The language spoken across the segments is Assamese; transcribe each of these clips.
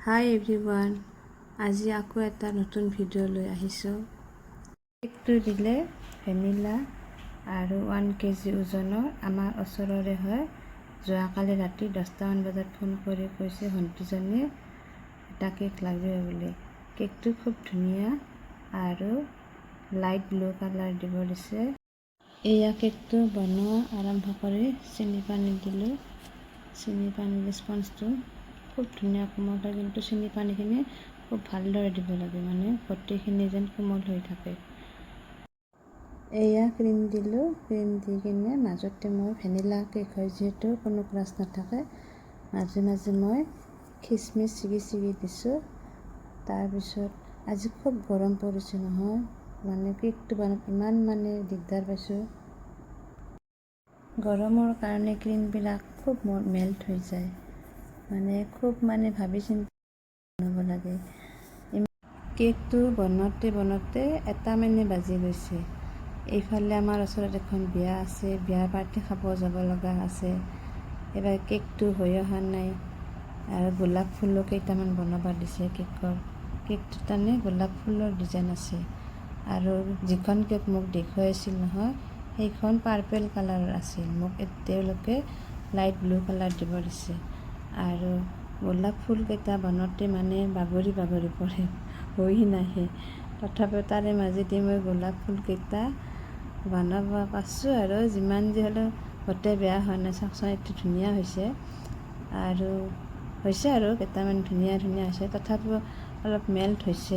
হাই এভৰিৱান, আজি আকৌ এটা নতুন ভিডিঅ' লৈ আহিছোঁ। কেকটো দিলে ভেনিলা আৰু 1 কেজি ওজনৰ আমাৰ ওচৰৰে হয়। যোৱাকালি ৰাতি 10টামান বজাত ফোন কৰি কৈছে ভণ্টিজনীয়ে এটা কেক লাগে বুলি। কেকটো খুব ধুনীয়া আৰু লাইট ব্লু কালাৰ দিব দিছে। এয়া কেকটো বনোৱা আৰম্ভ কৰি চেনি পানী দিলোঁ। চেনি পানী স্পঞ্জটো খুব ধুনীয়া কোমল হয়, কিন্তু চেনি পানীখিনি খুব ভালদৰে দিব লাগে, মানে গোটেইখিনি যেন কোমল হৈ থাকে। এয়া ক্ৰীম দিলোঁ। ক্ৰীম দি কিনে মাজতে মই ভেনিলা কেক হয় যিহেতু কোনো ক্ৰাছ নাথাকে, মাজে মাজে মই খিচমিচ ছিগি দিছোঁ। তাৰপিছত আজি খুব গৰম পৰিছে নহয়, মানে কেকটো বনাত ইমান দিগদাৰ পাইছোঁ। গৰমৰ কাৰণে ক্ৰীমবিলাক খুব মেল্ট হৈ যায়, খুব ভাবি চিন্তি বনাব লাগে। কেকটো বনাওঁতে 1 বাজি গৈছে। এইফালে আমাৰ ওচৰত এখন বিয়া আছে, বিয়া পাৰ্টি খাব যাব লগা আছে। এইবাৰ কেকটো হৈ অহা নাই আৰু গোলাপ ফুলো কেইটামান বনাব দিছে। কেকটোত তাৰমানে গোলাপ ফুলৰ ডিজাইন আছে। আৰু যিখন কেক মোক দেখুৱাইছিল নহয়, সেইখন পাৰ্পল কালাৰৰ আছিল। মোক তেওঁলোকে লাইট ব্লু কালাৰ দিব দিছে। আৰু গোলাপ ফুলকেইটা বনাওঁতে বাগৰি পৰে, হৈ নাহে। তথাপিও তাৰে মাজেদি মই গোলাপ ফুলকেইটা বনাব পাৰিছোঁ আৰু যিমান যি হ'লেও গোটেই বেয়া হোৱা নাই। চাওকচোন, এইটো ধুনীয়া হৈছে আৰু কেইটামান ধুনীয়া হৈছে, তথাপিও অলপ মেল্ট হৈছে।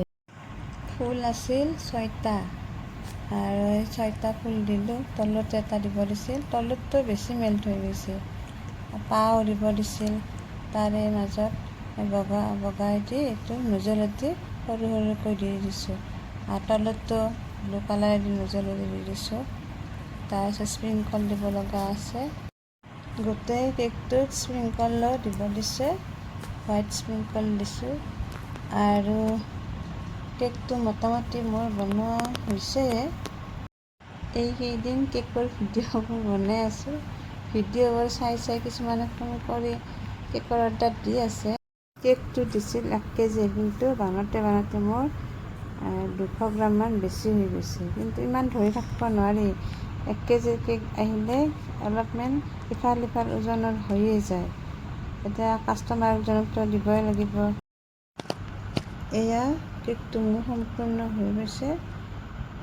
ফুল আছিল 6টা আৰু এই 6টা ফুল দিলোঁ। তলতে এটা দিব দিছিল, তলততো বেছি মেল্ট হৈ গৈছে। পাও দিব দিছিল, তাৰে মাজত বগাই দি এইটো নজলেদি সৰুকৈ দি দিছোঁ। আৰু তলতো ব্লু কালাৰেদি নজলেদি দি দিছোঁ। তাৰপিছত স্প্ৰিংকল দিব লগা আছে। গোটেই কেকটোত স্প্ৰিংকলো দিব দিছে, হোৱাইট স্প্ৰিংকল দিছোঁ। আৰু কেকটো মোটামুটি মোৰ বনোৱা হৈছে। এইকেইদিন কেকৰ ভিডিঅ'বোৰ বনাই আছোঁ। ভিডিঅ'বোৰ চাই কিছুমানে ফোন কৰি কেকৰ অৰ্ডাৰ দি আছে। কেকটো দিছিল 1 কেজি, কিন্তু বনাওঁতে মোৰ 200 গ্ৰামমান বেছি হৈ গৈছে। কিন্তু ইমান ধৰি থাকিব নোৱাৰি। 1 কেজি কেক আহিলে অলপমান ইফাল সিফাল ওজনৰ হৈয়ে যায়। এতিয়া কাষ্টমাৰজনকতো দিবই লাগিব। এয়া কেকটো মোৰ সম্পূৰ্ণ হৈ গৈছে।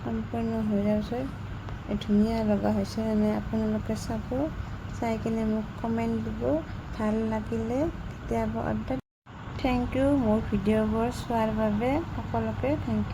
সম্পূৰ্ণ হৈ যোৱাৰ পিছত ধুনীয়া লগা হৈছে নে আপোনালোকে চাব, চাই কিনে মোক কমেণ্ট দিব। ভাল লাগিলে কেতিয়াবা অৰ্ডাৰ। থেংক ইউ মোৰ ভিডিঅ'বোৰ চোৱাৰ বাবে সকলোকে থেংক ইউ।